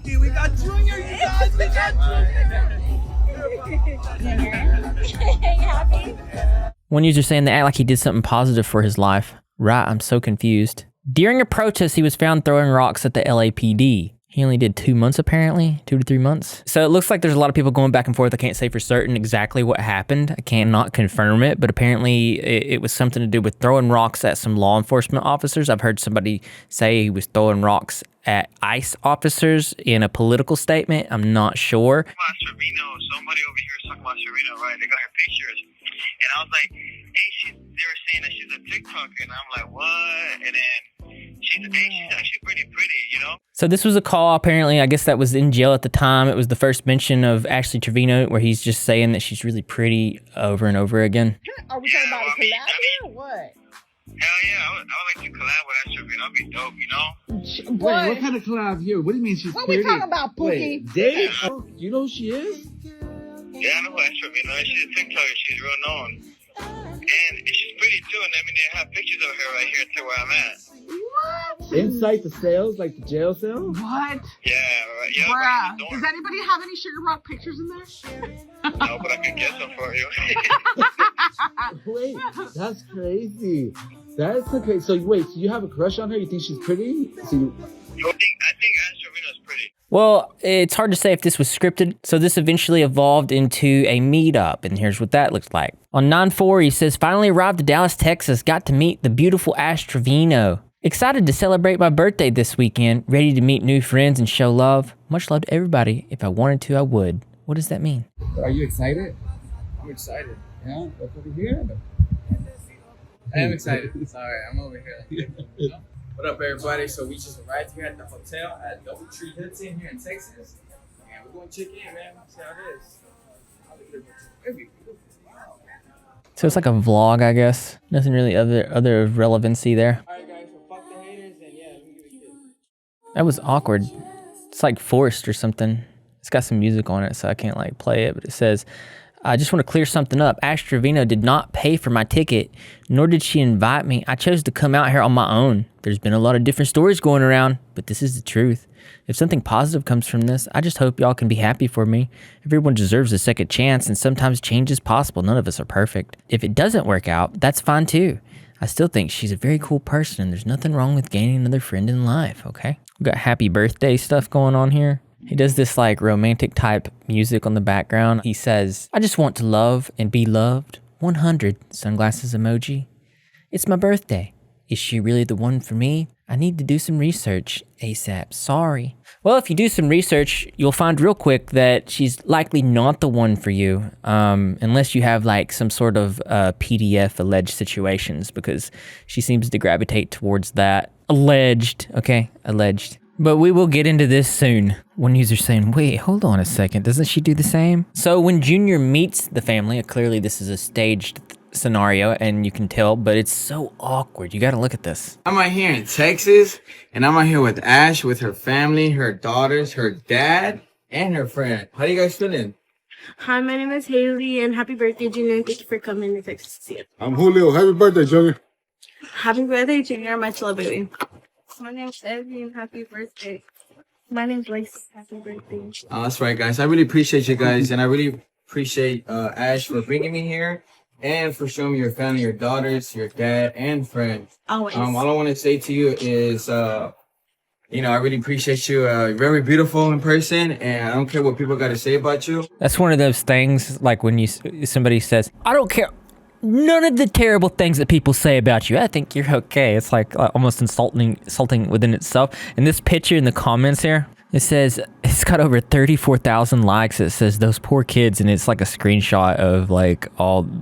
We got Junior, you guys. We got Junior. Happy? One user saying they act like he did something positive for his life. Right, I'm so confused. During a protest, he was found throwing rocks at the LAPD. He only did 2 months, apparently, 2 to 3 months. So it looks like there's a lot of people going back and forth. I can't say for certain exactly what happened. I cannot confirm it, but apparently it was something to do with throwing rocks at some law enforcement officers. I've heard somebody say he was throwing rocks at ICE officers in a political statement. I'm not sure. Trevino, somebody over here is talking about Trevino, right? They got her pictures. And I was like, hey, they were saying that she's a TikToker. And I'm like, what? And then she's actually pretty, you know? So this was a call, apparently, I guess that was in jail at the time. It was the first mention of Ashley Trevino, where he's just saying that she's really pretty over and over again. Are we talking about a collab here or what? Hell yeah, I would like to collab with Trevino. That'd be dope, you know? Wait, what kind of collab here? What do you mean she's what pretty? What we talking about, Pookie? Wait, Dave? You know who she is? Yeah, I know who Trevino is. She's a TikToker. She's real known. And she's pretty too, and I mean, they have pictures of her right here to where I'm at. What? Inside the cells, like the jail cell? What? Yeah, right. Yeah, bruh, does anybody have any Sugar Rock pictures in there? No, but I could get some for you. Wait, that's crazy. That's okay. So wait, so you have a crush on her? You think she's pretty? So you... I think Trevino's pretty. Well, it's hard to say if this was scripted, so this eventually evolved into a meetup, and here's what that looks like. On 9/4, he says, finally arrived to Dallas, Texas, got to meet the beautiful Ash Trevino. Excited to celebrate my birthday this weekend, ready to meet new friends and show love. Much love to everybody. If I wanted to, I would. What does that mean? Are you excited? I'm excited. Yeah, what's over here? I am excited. Sorry, I'm over here. What up, everybody? So we just arrived here at the hotel at Doubletree Hilton here in Texas, and we're going to check in, man. See how it is. So it's like a vlog, I guess. Nothing really other relevancy there. All right, guys. So fuck the haters, and yeah, let me give it a kiss. That was awkward. It's like forced or something. It's got some music on it, so I can't like play it, but it says, I just want to clear something up. Ash Trevino did not pay for my ticket, nor did she invite me. I chose to come out here on my own. There's been a lot of different stories going around, but this is the truth. If something positive comes from this, I just hope y'all can be happy for me. Everyone deserves a second chance, and sometimes change is possible. None of us are perfect. If it doesn't work out, that's fine too. I still think she's a very cool person, and there's nothing wrong with gaining another friend in life, okay? We got happy birthday stuff going on here. He does this like romantic type music on the background. He says, I just want to love and be loved. 100 sunglasses emoji. It's my birthday. Is she really the one for me? I need to do some research ASAP. Sorry. Well, if you do some research, you'll find real quick that she's likely not the one for you, unless you have like some sort of PDF alleged situations, because she seems to gravitate towards that. Alleged, okay? Alleged. But we will get into this soon. One user saying, wait, hold on a second. Doesn't she do the same? So when Junior meets the family, clearly this is a staged scenario and you can tell, but it's so awkward. You got to look at this. I'm out here in Texas, and I'm out here with Ash, with her family, her daughters, her dad, and her friend. How you guys feeling? Hi, my name is Haley, and happy birthday, Junior. Thank you for coming to Texas to see us. I'm Julio. Happy birthday, Junior. Happy birthday, Junior. Much love, baby. My name's Evie, and happy birthday. My name's Lacey. Happy birthday. Oh, that's right, guys. I really appreciate you guys, and I really appreciate Ash for bringing me here and for showing me your family, your daughters, your dad, and friends. Always. All I want to say to you is, I really appreciate you. You're very beautiful in person, and I don't care what people got to say about you. That's one of those things, like when somebody says, I don't care. None of the terrible things that people say about you. I think you're okay. It's like almost insulting within itself. And this picture in the comments here, it says, it's got over 34,000 likes. It says those poor kids, and it's like a screenshot of like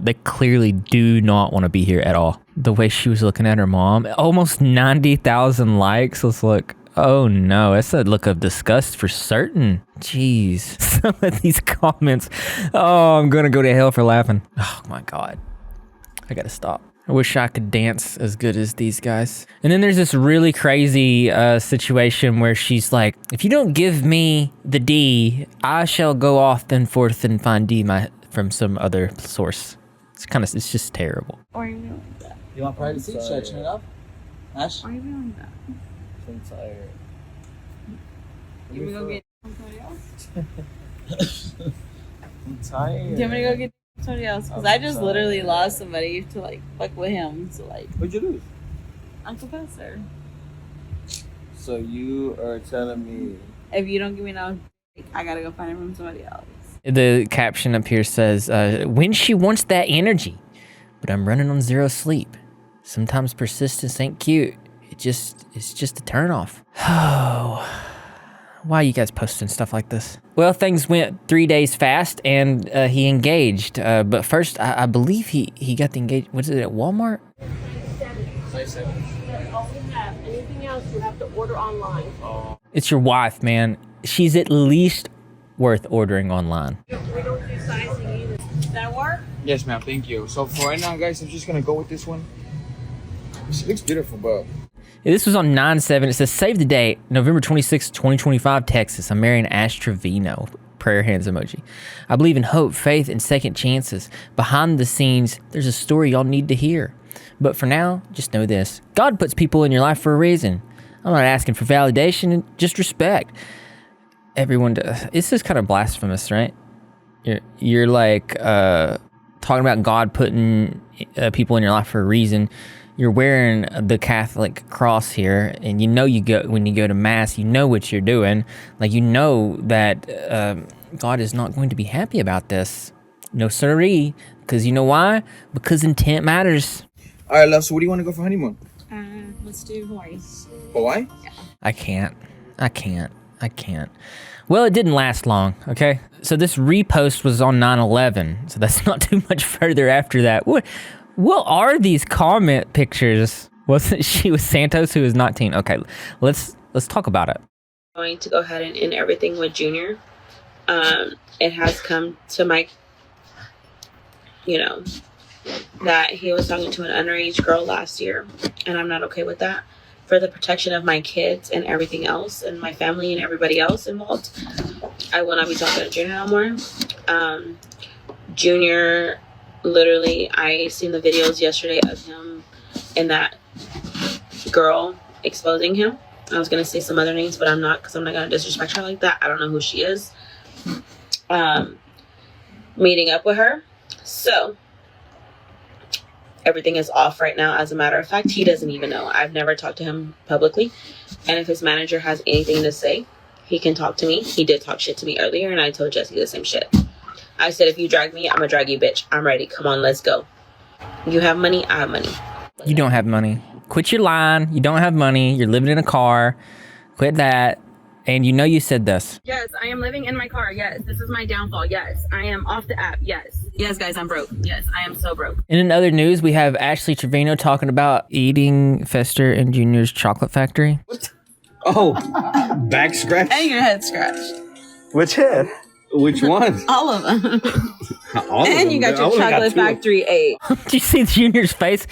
they clearly do not want to be here at all. The way she was looking at her mom, almost 90,000 likes. Let's look. Oh no, that's a look of disgust for certain. Jeez, some of these comments. Oh, I'm gonna go to hell for laughing. Oh my God. I gotta stop. I wish I could dance as good as these guys. And then there's this really crazy situation where she's like, if you don't give me the D, I shall go off then forth and find D from some other source. It's just terrible. Why are you doing that? You want privacy? Should I turn it up? Ash? Why are you doing that? I'm tired. You want me to go get somebody else? I'm tired. Do you want me to go get somebody else? Because I just literally lost somebody to like fuck with him. So like, What'd you lose? Uncle Professor. So you are telling me If you don't give me now, I gotta go find him from somebody else. The caption up here says, when she wants that energy, but I'm running on 0 sleep. Sometimes persistence ain't cute. It's just a turnoff. Oh, why are you guys posting stuff like this? Well, things went 3 days fast, and he engaged. But first, I believe he got the engagement. Was it at Walmart? Size 7. Anything else, you have to order online. It's your wife, man. She's at least worth ordering online. We don't do sizing either. Does that work? Yes, ma'am. Thank you. So for right now, guys, I'm just gonna go with this one. She looks beautiful, but This was on 9/7. It says, save the date, November 26, 2025, Texas. I'm marrying Ash Trevino. Prayer hands emoji. I believe in hope, faith, and second chances. Behind the scenes, there's a story y'all need to hear. But for now, just know this. God puts people in your life for a reason. I'm not asking for validation, just respect. Everyone does. This is kind of blasphemous, right? You're like talking about God putting people in your life for a reason. you're wearing the Catholic cross here, and you know when you go to mass, you know what you're doing. Like, you know that God is not going to be happy about this. No siree. Because you know why? Because intent matters. All right, love. So where do you want to go for honeymoon? Let's do Hawaii. Hawaii? I can't. Well, it didn't last long, okay? So this repost was on 9/11, so that's not too much further after that. What are these comment pictures? Wasn't she with Santos, who was 19? Okay, let's talk about it. I'm going to go ahead and end everything with Junior. It has come to my, that he was talking to an underage girl last year, and I'm not okay with that. For the protection of my kids and everything else, and my family and everybody else involved, I will not be talking to Junior no more. Junior, literally, I seen the videos yesterday of him and that girl exposing him. I was gonna say some other names, but I'm not, because I'm not gonna disrespect her like that. I don't know who she is. Meeting up with her. So everything is off right now. As a matter of fact, he doesn't even know. I've never talked to him publicly. And if his manager has anything to say, he can talk to me. He did talk shit to me earlier, and I told Jesse the same shit. I said, if you drag me, I'm gonna drag you, bitch. I'm ready. Come on, let's go. You have money, I have money. You don't have money. Quit your line. You don't have money. You're living in a car. Quit that. And you said this. Yes, I am living in my car. Yes, this is my downfall. Yes, I am off the app. Yes. Yes, guys, I'm broke. Yes, I am so broke. And in other news, we have Ashley Trevino talking about eating Fester and Junior's chocolate factory. What? Oh, back scratch? And your head scratched. Which head? Which one? All of them. And you got your chocolate factory 8. Did you see Junior's face?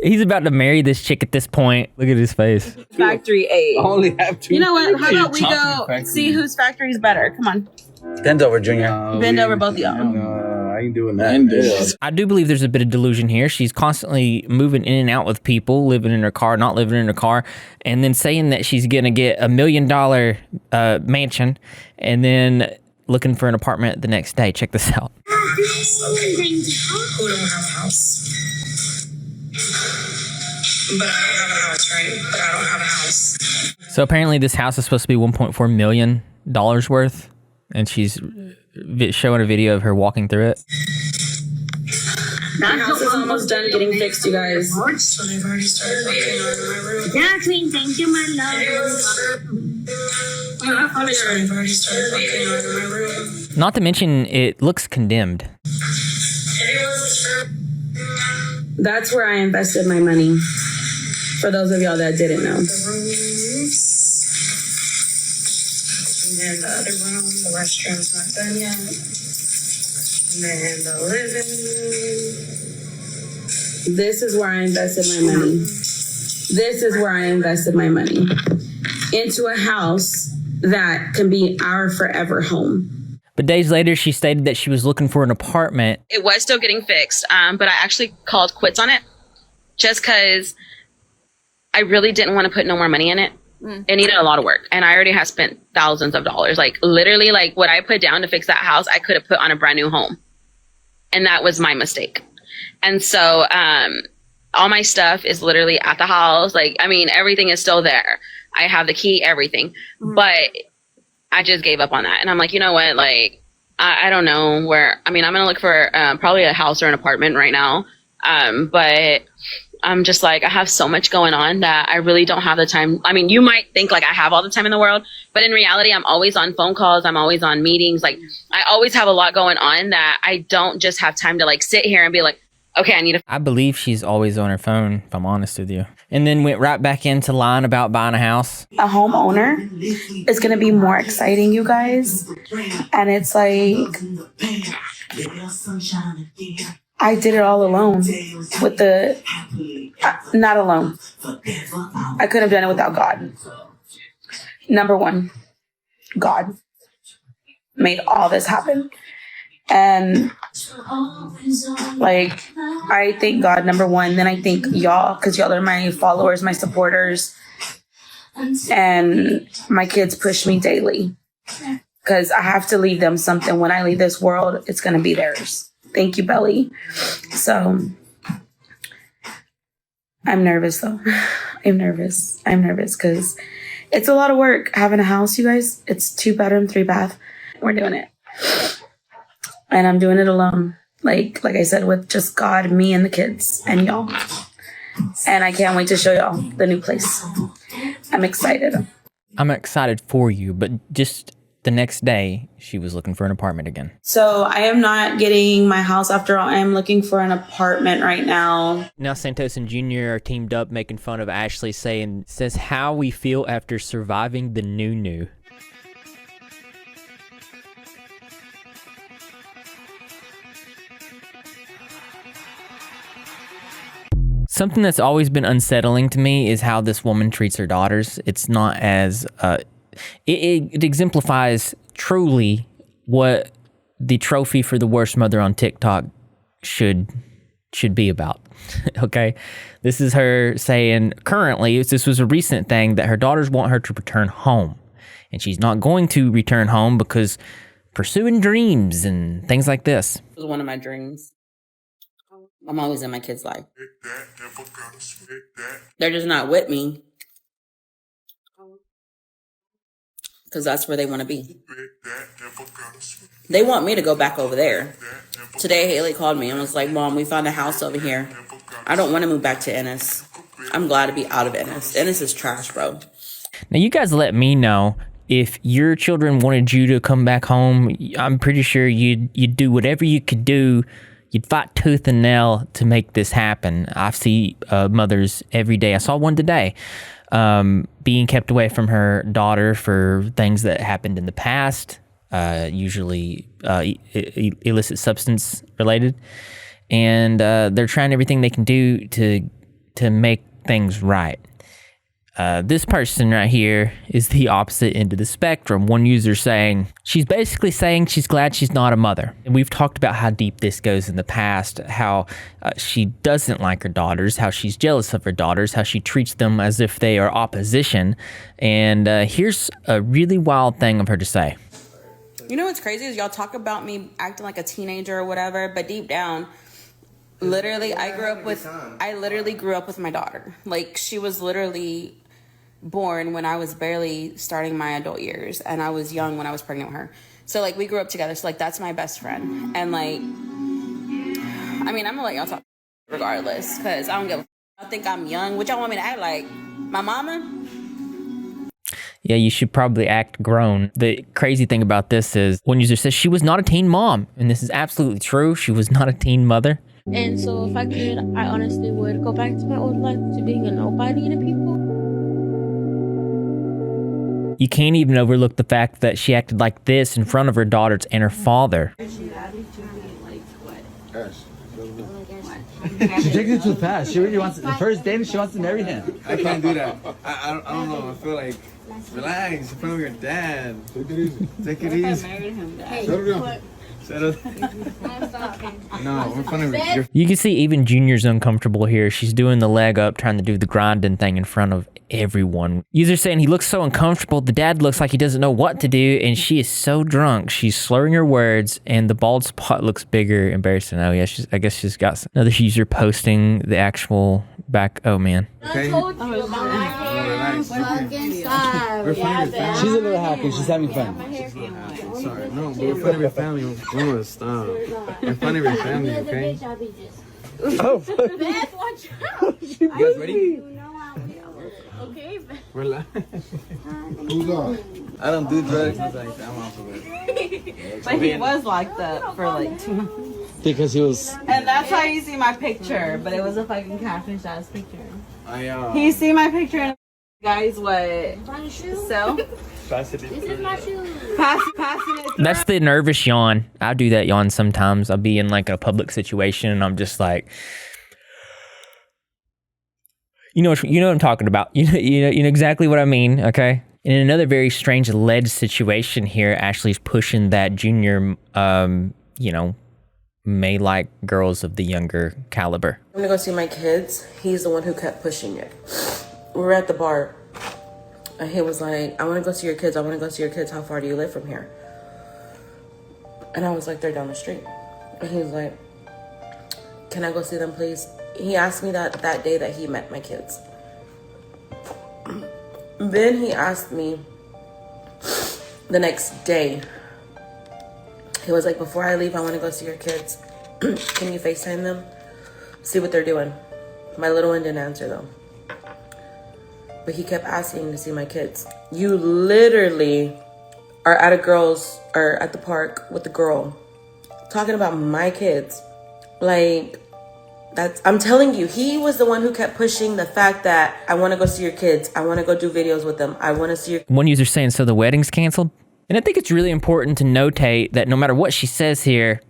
He's about to marry this chick at this point. Look at his face. Factory 8. I only have 2. You know what? How about we go see whose factory is better? Come on. Bend over, Junior. Bend over, both of y'all. No, I ain't doing that. I do believe there's a bit of delusion here. She's constantly moving in and out with people, living in her car, not living in her car, and then saying that she's going to get $1 million mansion, and then looking for an apartment the next day. Check this out. Who don't have a house? But I don't have a house, right? But I don't have a house. So apparently this house is supposed to be $1.4 million worth, and she's showing a video of her walking through it. That house is almost done getting fixed, you guys. So I've already started working on my room. Yeah, Queen, thank you, my love. I've already started working on my room. Not to mention, it looks condemned. That's where I invested my money. For those of y'all that didn't know. And then the other room, the restroom's not done yet. And then the living room. This is where I invested my money. This is where I invested my money. Into a house that can be our forever home. But days later, she stated that she was looking for an apartment. It was still getting fixed, but I actually called quits on it just because I really didn't want to put no more money in it. It needed a lot of work, and I already had spent thousands of dollars. Like, literally, like, what I put down to fix that house, I could have put on a brand new home. And that was my mistake. And so all my stuff is literally at the house. Like, I mean, everything is still there. I have the key, everything. But I just gave up on that. And I'm like, you know what? Like, I don't know where. I mean, I'm going to look for probably a house or an apartment right now. But I'm just like, I have so much going on that I really don't have the time. I mean, you might think like I have all the time in the world, but in reality, I'm always on phone calls. I'm always on meetings. Like, I always have a lot going on that I don't just have time to like sit here and be like, okay, I need to. I believe she's always on her phone, if I'm honest with you. And then went right back into lying about buying a house. A homeowner is going to be more exciting, you guys. And it's like, I did it all alone with the, not alone. I couldn't have done it without God. Number one, God made all this happen. And like, I thank God, number one. Then I thank y'all, because y'all are my followers, my supporters. And my kids push me daily because I have to leave them something. When I leave this world, it's going to be theirs. Thank you, Belly. So I'm nervous though. I'm nervous because it's a lot of work having a house, you guys. It's 2 bedroom, 3 bath. We're doing it. And I'm doing it alone. Like I said, with just God, me, and the kids, and y'all. And I can't wait to show y'all the new place. I'm excited. I'm excited for you, but just the next day, she was looking for an apartment again. So I am not getting my house after all. I am looking for an apartment right now. Now Santos and Junior are teamed up making fun of Ashley, says how we feel after surviving the new. Something that's always been unsettling to me is how this woman treats her daughters. It's not as... It exemplifies truly what the trophy for the worst mother on TikTok should be about. Okay? This is her saying, currently, this was a recent thing, that her daughters want her to return home. And she's not going to return home because pursuing dreams and things like this. It was one of my dreams. I'm always in my kids' life. They're just not with me because that's where they want to be. They want me to go back over there. Today, Haley called me and was like, Mom, we found a house over here. I don't want to move back to Ennis. I'm glad to be out of Ennis. Ennis is trash, bro. Now, you guys let me know if your children wanted you to come back home. I'm pretty sure you'd do whatever you could do. You'd fight tooth and nail to make this happen. I see mothers every day. I saw one today being kept away from her daughter for things that happened in the past, usually illicit substance related. And they're trying everything they can do to make things right. This person right here is the opposite end of the spectrum. One user saying, she's basically saying she's glad she's not a mother. And we've talked about how deep this goes in the past, how she doesn't like her daughters, how she's jealous of her daughters, how she treats them as if they are opposition. And here's a really wild thing of her to say. You know what's crazy is y'all talk about me acting like a teenager or whatever, but deep down, literally, I literally grew up with my daughter. Like, she was literally born when I was barely starting my adult years, and I was young when I was pregnant with her. So, like, we grew up together. So, like, that's my best friend. And, like, I mean, I'm gonna let y'all talk regardless, because I don't give a I think I'm young. What y'all want me to act like? My mama? Yeah, you should probably act grown. The crazy thing about this is one user says she was not a teen mom, and this is absolutely true. She was not a teen mother. And so if I could, I honestly would go back to my old life, to being a nobody to people. You can't even overlook the fact that she acted like this in front of her daughters and her father. She takes it too fast. She really wants the first date. She wants to marry him. I can't do that. I don't know. I feel like relax in front of your dad. Take it easy. Take it easy. No, we're funny. You can see even Junior's uncomfortable here. She's doing the leg up, trying to do the grinding thing in front of everyone. User saying he looks so uncomfortable. The dad looks like he doesn't know what to do, and she is so drunk. She's slurring her words, and the bald spot looks bigger. Embarrassing. Oh yeah, I guess she's got another user posting the actual back. Oh man. Okay. She's a little happy. She's having fun. Sorry, no, but we're funny with family. We want to stop. We're funny with family, okay? Oh, Beth, watch out. You guys ready? Okay, Beth. Relax. Who's on? I don't do drugs. I'm off of it. But he was like that for like 2 months. because he was. And that's how you see my picture, but it was a fucking catfish ass picture. I You see my picture and guys what? So? Pass it. This is my shoe. Passing it. That's the nervous yawn. I do that yawn sometimes. I'll be in like a public situation and I'm just like, you know what I'm talking about. You know exactly what I mean. Okay. In another very strange alleged situation here, Ashley's pushing that Junior, may like girls of the younger caliber. I'm gonna go see my kids. He's the one who kept pushing it. We were at the bar. And he was like, I want to go see your kids. I want to go see your kids. How far do you live from here? And I was like, they're down the street. And he was like, can I go see them, please? He asked me that day that he met my kids. Then he asked me the next day. He was like, before I leave, I want to go see your kids. Can you FaceTime them? See what they're doing. My little one didn't answer though. But he kept asking to see my kids. You literally are at at the park with the girl talking about my kids. Like, I'm telling you, he was the one who kept pushing the fact that I want to go see your kids. I want to go do videos with them. I want to see your... One user saying, so the wedding's canceled? And I think it's really important to notate that no matter what she says here,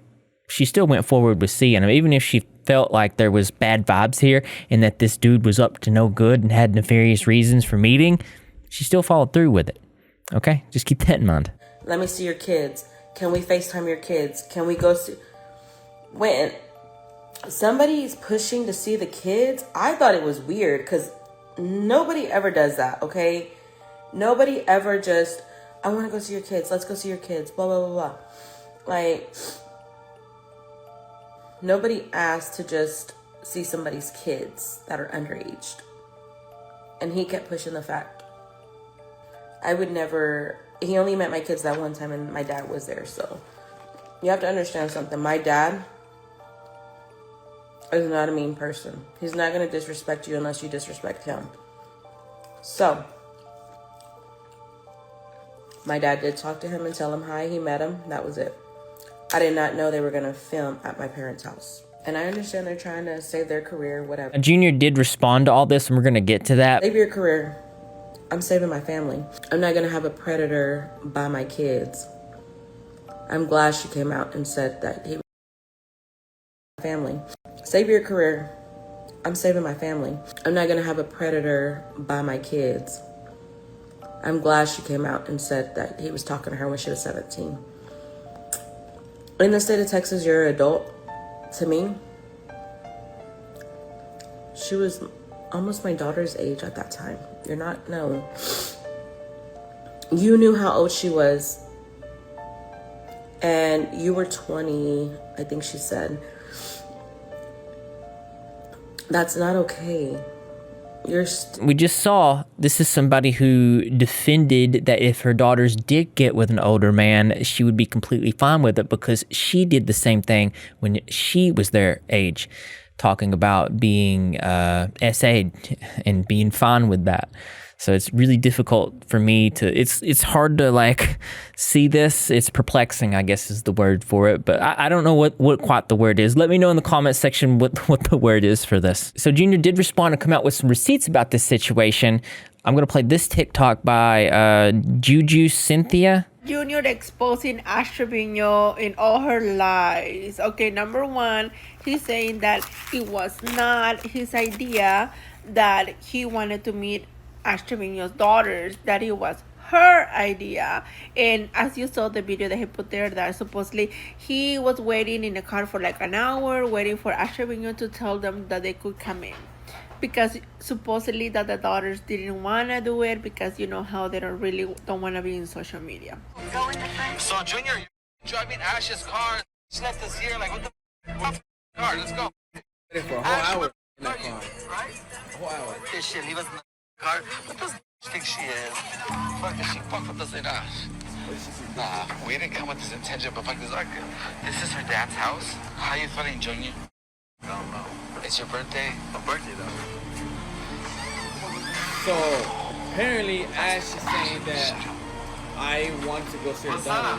she still went forward with seeing him, even if she felt like there was bad vibes here and that this dude was up to no good and had nefarious reasons for meeting. She still followed through with it. Okay? Just keep that in mind. Let me see your kids. Can we FaceTime your kids? Can we go see... When somebody's pushing to see the kids, I thought it was weird because nobody ever does that, okay? Nobody ever just, I want to go see your kids. Let's go see your kids. Blah, blah, blah, blah. Like, nobody asked to just see somebody's kids that are underaged. And he kept pushing the fact. I would never... He only met my kids that one time and my dad was there, so... You have to understand something. My dad is not a mean person. He's not going to disrespect you unless you disrespect him. So, my dad did talk to him and tell him hi. He met him. That was it. I did not know they were going to film at my parents' house. And I understand they're trying to save their career, whatever. Junior did respond to all this, and we're going to get to that. Save your career. I'm saving my family. I'm not going to have a predator by my kids. I'm glad she came out and said that he was my family. Save your career. I'm saving my family. I'm not going to have a predator by my kids. I'm glad she came out and said that he was talking to her when she was 17. In the state of Texas, you're an adult. To me, she was almost my daughter's age at that time. You're not, no. You knew how old she was. And you were 20, I think she said. That's not okay. We just saw this is somebody who defended that if her daughters did get with an older man, she would be completely fine with it because she did the same thing when she was their age, talking about being SA'd and being fine with that. So it's really difficult for me to, it's hard to like see this. It's perplexing, I guess is the word for it. But I don't know what quite the word is. Let me know in the comment section what the word is for this. So Junior did respond and come out with some receipts about this situation. I'm going to play this TikTok by Juju Cynthia. Junior exposing Ash Trevino in all her lies. Okay, number one, he's saying that it was not his idea that he wanted to meet Ash Trevino's daughters, that it was her idea. And as you saw the video that he put there, that supposedly he was waiting in the car for like an hour, waiting for Ash Trevino to tell them that they could come in. Because supposedly that the daughters didn't want to do it because you know how they don't want to be in social media. So Junior, you're driving Ash's car. She left us here. Like, what the car? Let's go. For a whole hour in that car. Right? A whole hour. This shit, leave us in the car. What does think she is? Fuck, she fucked with us in Ash. Nah, we didn't come with this intention, but fuck this. This is her dad's house. How you feeling, Junior? I don't know. It's your birthday? My birthday, though. So, apparently, Ash is saying that I want to go see her daughter.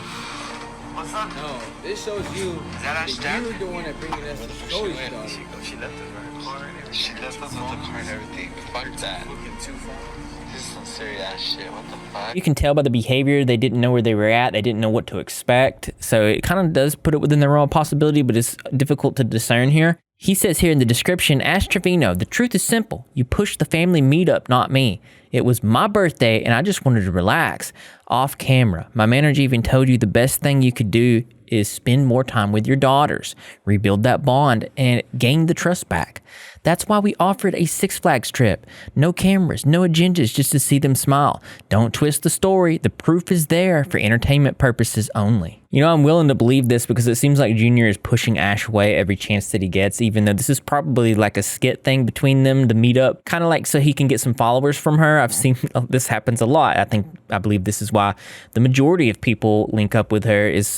What's up? No, this shows you that you were the one that bringing us to show his daughter. She left us with her car and everything. She left us with the car and everything. Fuck that. Looking too far. This is some serious ass shit. What the fuck? You can tell by the behavior, they didn't know where they were at. They didn't know what to expect. So it kind of does put it within the realm of possibility, but it's difficult to discern here. He says here in the description, Ash Trevino, the truth is simple. You pushed the family meetup, not me. It was my birthday and I just wanted to relax. Off camera. My manager even told you the best thing you could do is spend more time with your daughters, rebuild that bond, and gain the trust back. That's why we offered a Six Flags trip. No cameras, no agendas, just to see them smile. Don't twist the story. The proof is there for entertainment purposes only. You know, I'm willing to believe this because it seems like Junior is pushing Ash away every chance that he gets, even though this is probably like a skit thing between them to meet up, kind of like so he can get some followers from her. I've seen this happens a lot. I believe this is why the majority of people link up with her is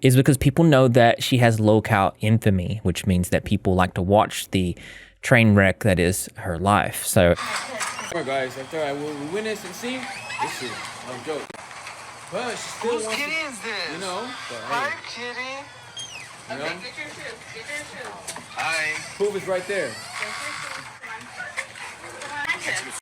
because people know that she has low-cal infamy, which means that people like to watch the train wreck that is her life. So, Alright guys, after we witness and see, this is no joke. But she still wants kitty is this? You know, but hey. Hi, kitty. You know? Okay, get your shoes. Get your shoes. Hi. Proof is right there.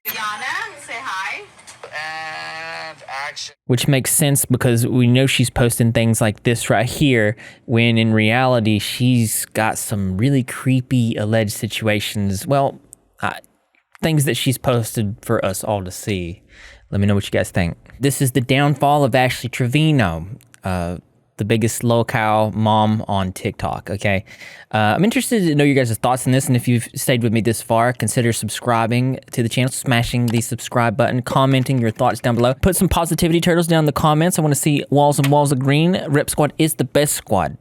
Rihanna, say hi. And action. which makes sense because we know she's posting things like this right here, when in reality, she's got some really creepy alleged situations. Well, things that she's posted for us all to see. Let me know what you guys think. This is the downfall of Ashley Trevino, the biggest low-cal mom on TikTok, okay? I'm interested to know your guys' thoughts on this, and if you've stayed with me this far, consider subscribing to the channel, smashing the subscribe button, commenting your thoughts down below. Put some positivity turtles down in the comments. I want to see walls and walls of green. Rep Squad is the best squad.